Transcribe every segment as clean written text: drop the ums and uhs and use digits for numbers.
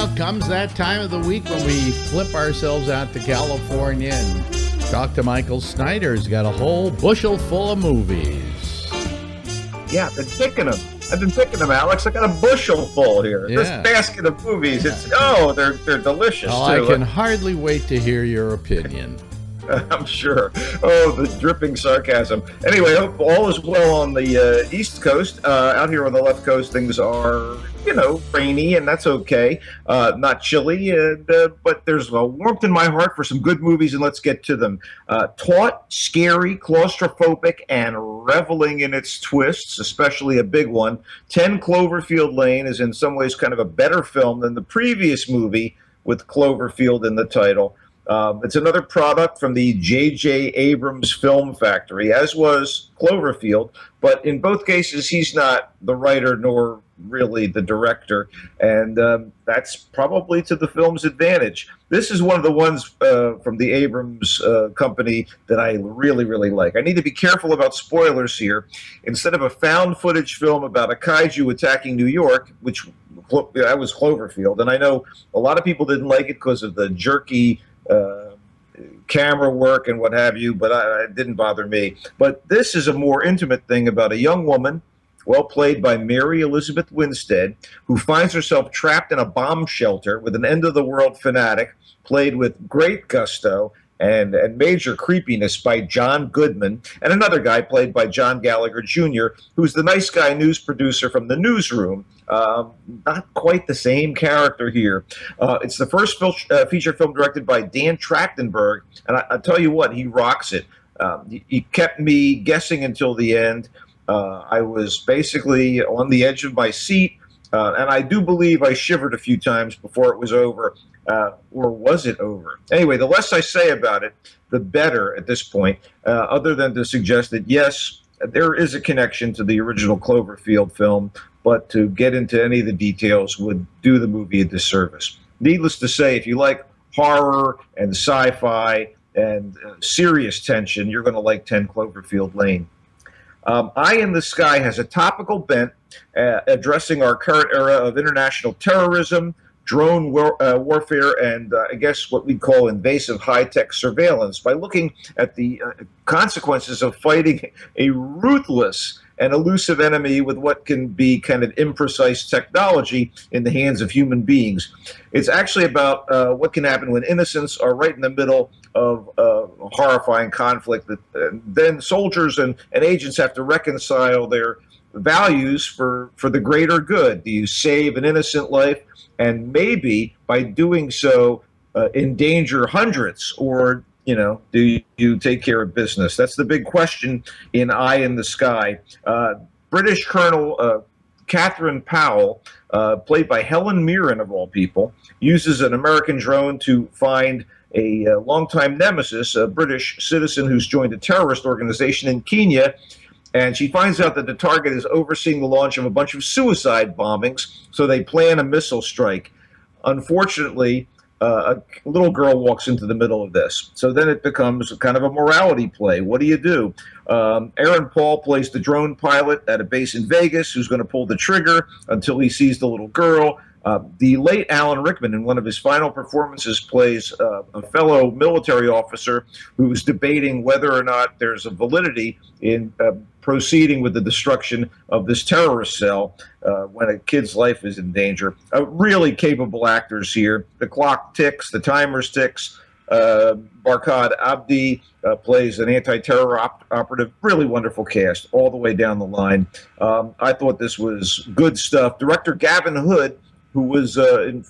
Well, comes that time of the week when we flip ourselves out to California and talk to Michael Snyder. He's got a whole bushel full of movies. Yeah, I've been picking them, Alex. I got a bushel full here. Yeah. This basket of movies. They're delicious, Oh, too. I can hardly wait to hear your opinion. I'm sure. Oh, the dripping sarcasm. Anyway, I hope all is well on the East Coast. Out here on the left coast, things are, rainy, and that's okay. Not chilly, but there's a warmth in my heart for some good movies, and let's get to them. Taut, scary, claustrophobic, and reveling in its twists, especially a big one. 10 Cloverfield Lane is in some ways kind of a better film than the previous movie with Cloverfield in the title. It's another product from the J.J. Abrams film factory, as was Cloverfield, but in both cases, he's not the writer nor really the director, and that's probably to the film's advantage. This is one of the ones from the Abrams company that I really, really like. I need to be careful about spoilers here. Instead of a found footage film about a kaiju attacking New York, which that was Cloverfield, and I know a lot of people didn't like it because of the jerky camera work and what have you, but it didn't bother me. But this is a more intimate thing about a young woman, well played by Mary Elizabeth Winstead, who finds herself trapped in a bomb shelter with an end-of-the-world fanatic, played with great gusto and major creepiness by John Goodman, and another guy played by John Gallagher Jr., who's the nice guy news producer from The Newsroom. Not quite the same character here. It's the first feature film directed by Dan Trachtenberg, and I tell you what, he rocks it. He kept me guessing until the end. I was basically on the edge of my seat, and I do believe I shivered a few times before it was over. Or was it over? Anyway, the less I say about it, the better at this point, other than to suggest that, yes, there is a connection to the original Cloverfield film, but to get into any of the details would do the movie a disservice. Needless to say, if you like horror and sci-fi and serious tension, you're going to like 10 Cloverfield Lane. Eye in the Sky has a topical bent addressing our current era of international terrorism, drone warfare, and I guess what we call invasive high-tech surveillance by looking at the consequences of fighting a ruthless and elusive enemy with what can be kind of imprecise technology in the hands of human beings. It's actually about what can happen when innocents are right in the middle of a horrifying conflict that then soldiers and agents have to reconcile their values for the greater good. Do you save an innocent life and maybe by doing so endanger hundreds, or do you take care of business? That's the big question in Eye in the Sky. British Colonel Catherine Powell, played by Helen Mirren of all people, uses an American drone to find a longtime nemesis, a British citizen who's joined a terrorist organization in Kenya. And she finds out that the target is overseeing the launch of a bunch of suicide bombings, so they plan a missile strike. Unfortunately, a little girl walks into the middle of this. So then it becomes kind of a morality play. What do you do? Aaron Paul plays the drone pilot at a base in Vegas who's going to pull the trigger until he sees the little girl. The late Alan Rickman, in one of his final performances, plays a fellow military officer who's debating whether or not there's a validity in proceeding with the destruction of this terrorist cell when a kid's life is in danger. Really capable actors here. The clock ticks, the timers ticks. Barkhad Abdi plays an anti-terror operative. Really wonderful cast all the way down the line. I thought this was good stuff. Director Gavin Hood, who was in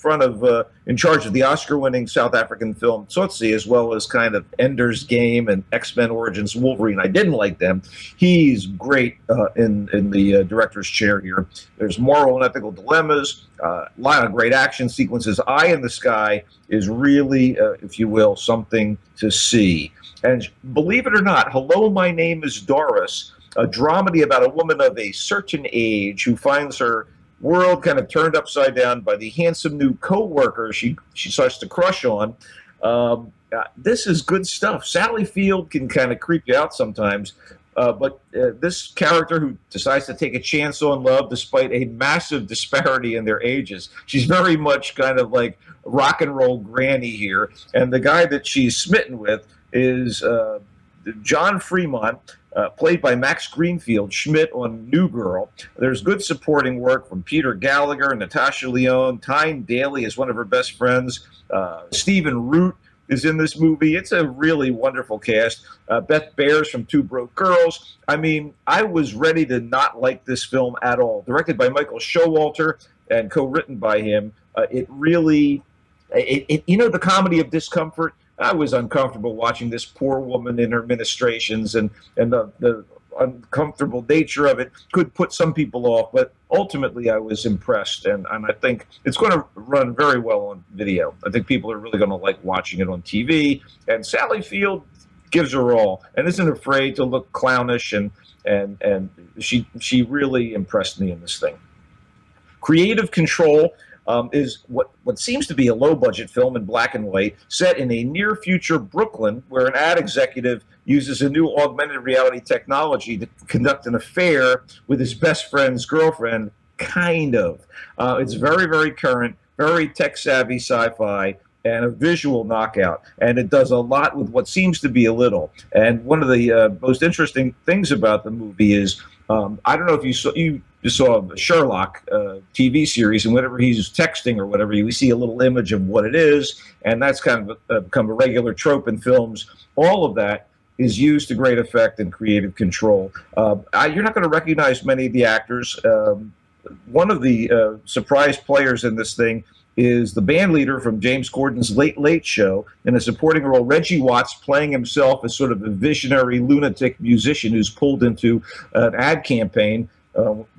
charge of the Oscar-winning South African film Tsotsi, as well as kind of Ender's Game and X-Men Origins Wolverine. I didn't like them. He's great in the director's chair here. There's moral and ethical dilemmas, a lot of great action sequences. Eye in the Sky is really, if you will, something to see. And believe it or not, Hello, My Name is Doris, a dramedy about a woman of a certain age who finds her world kind of turned upside down by the handsome new co-worker she starts to crush on. This is good stuff. Sally Field can kind of creep you out sometimes. But this character who decides to take a chance on love despite a massive disparity in their ages, she's very much kind of like rock and roll granny here. And the guy that she's smitten with is John Fremont, played by Max Greenfield Schmidt on New Girl. There's good supporting work from Peter Gallagher, Natasha Lyonne, Tyne Daly is one of her best friends, Stephen Root is in this movie. It's a really wonderful cast. Beth Bears from Two Broke Girls. I mean, I was ready to not like this film at all. Directed by Michael Showalter and co-written by him. It really, the comedy of discomfort. I was uncomfortable watching this poor woman in her ministrations, and the uncomfortable nature of it could put some people off, but ultimately I was impressed, and I think it's going to run very well on video. I think people are really going to like watching it on TV, and Sally Field gives her all and isn't afraid to look clownish, and she really impressed me in this thing. Creative Control is what seems to be a low-budget film in black and white, set in a near-future Brooklyn, where an ad executive uses a new augmented reality technology to conduct an affair with his best friend's girlfriend, kind of. It's very, very current, very tech-savvy sci-fi, and a visual knockout. And it does a lot with what seems to be a little. And one of the most interesting things about the movie is, I don't know if you saw the Sherlock TV series, and whenever he's texting or whatever, we see a little image of what it is, and that's kind of become a regular trope in films. All of that is used to great effect in Creative Control. You're not going to recognize many of the actors. One of the surprise players in this thing is the band leader from James Corden's Late Late Show, in a supporting role, Reggie Watts, playing himself as sort of a visionary lunatic musician who's pulled into an ad campaign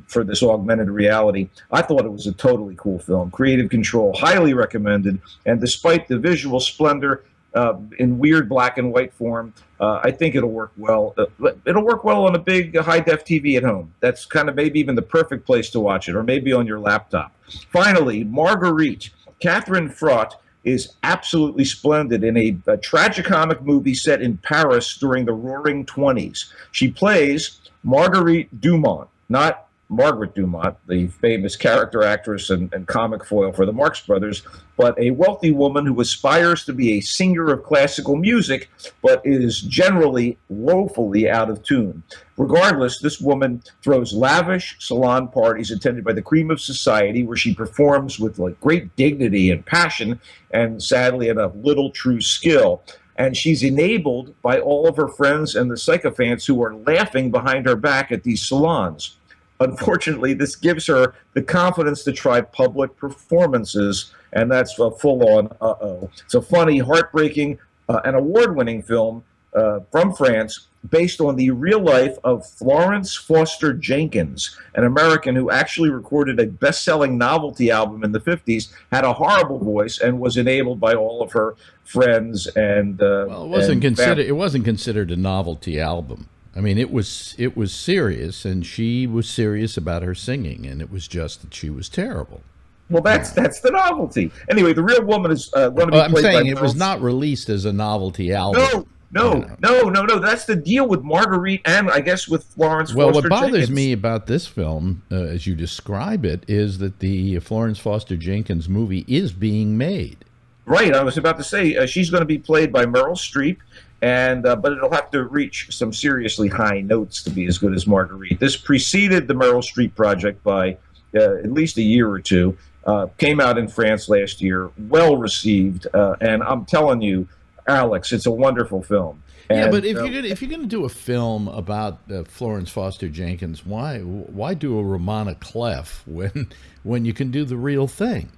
for this augmented reality. I thought it was a totally cool film. Creative Control, highly recommended. And despite the visual splendor in weird black and white form, I think it'll work well. It'll work well on a big high-def TV at home. That's kind of maybe even the perfect place to watch it, or maybe on your laptop. Finally, Marguerite. Catherine Frott is absolutely splendid in a tragicomic movie set in Paris during the Roaring '20s. She plays Marguerite Dumont, not Margaret Dumont, the famous character actress and comic foil for the Marx Brothers, but a wealthy woman who aspires to be a singer of classical music, but is generally woefully out of tune. Regardless, this woman throws lavish salon parties attended by the cream of society, where she performs with like great dignity and passion, and sadly enough, little true skill. And she's enabled by all of her friends and the sycophants who are laughing behind her back at these salons. Unfortunately, this gives her the confidence to try public performances, and that's a full-on uh-oh. It's a funny, heartbreaking, and award-winning film from France, based on the real life of Florence Foster Jenkins, an American who actually recorded a best-selling novelty album in the 50s, had a horrible voice, and was enabled by all of her friends and well, it wasn't considered a novelty album. I mean, it was serious, and she was serious about her singing, and it was just that she was terrible. Well, that's the novelty. Anyway, the real woman is going to be played by... I'm saying it was not released as a novelty album. No. That's the deal with Marguerite and I guess with Florence Foster Well, what bothers Jenkins. me about this film, as you describe it, is that the Florence Foster Jenkins movie is being made. Right. I was about to say she's going to be played by Meryl Streep, and but it'll have to reach some seriously high notes to be as good as Marguerite. This preceded the Meryl Streep project by at least a year or two. Came out in France last year, well received, and I'm telling you, Alex, it's a wonderful film. And, yeah, but if you're gonna do a film about Florence Foster Jenkins, why do a Romana Clef when you can do the real thing?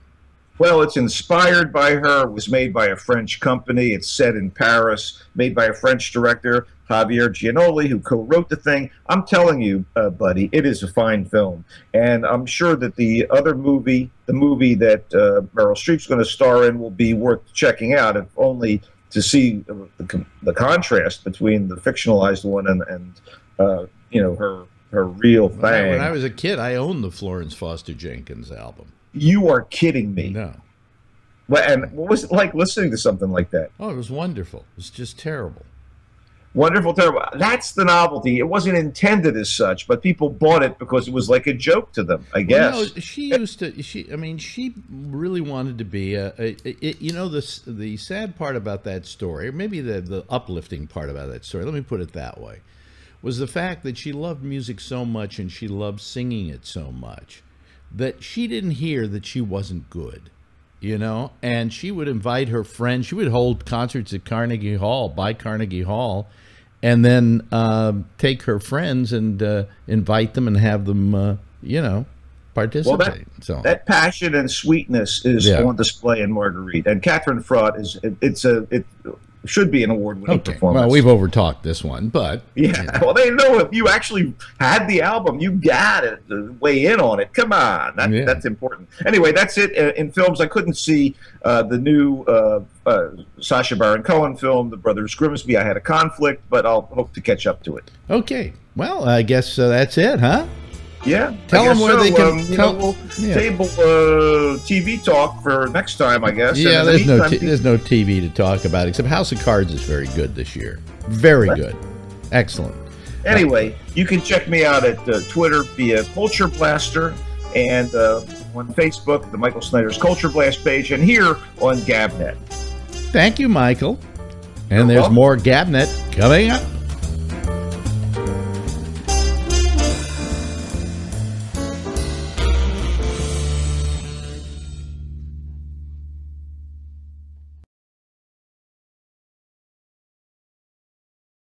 Well, it's inspired by her. It was made by a French company. It's set in Paris, made by a French director, Javier Giannoli, who co-wrote the thing. I'm telling you, buddy, it is a fine film. And I'm sure that the movie that Meryl Streep's going to star in, will be worth checking out, if only to see the contrast between the fictionalized one and her real thing. When I was a kid, I owned the Florence Foster Jenkins album. You are kidding me. No. And what was it like listening to something like that? Oh, it was wonderful. It was just terrible. Wonderful, terrible. That's the novelty. It wasn't intended as such, but people bought it because it was like a joke to them, I guess. Well, no, she used to. I mean, she really wanted to be you know, the sad part about that story, or maybe the uplifting part about that story. Let me put it that way, was the fact that she loved music so much and she loved singing it so much that she didn't hear that she wasn't good. You know, and she would invite her friends. She would hold concerts at Carnegie Hall, by Carnegie Hall, and then take her friends and invite them and have them, you know, participate. Well, that passion and sweetness is on display in Marguerite. And Catherine Fraught it should be an award-winning performance. Well, we've overtalked this one, but well, they know if you actually had the album, you got to weigh in on it. Come on, that's important. Anyway, that's it. In films, I couldn't see the new Sacha Baron Cohen film, The Brothers Grimsby. I had a conflict, but I'll hope to catch up to it. Okay, well, I guess that's it, huh? Yeah. Tell them where they can. We'll table TV talk for next time, I guess. Yeah, there's no TV to talk about, except House of Cards is very good this year. Very good. Excellent. Anyway, you can check me out at Twitter via Culture Blaster, and on Facebook, the Michael Snyder's Culture Blast page, and here on GABNet. Thank you, Michael. And there's more GABNet coming up.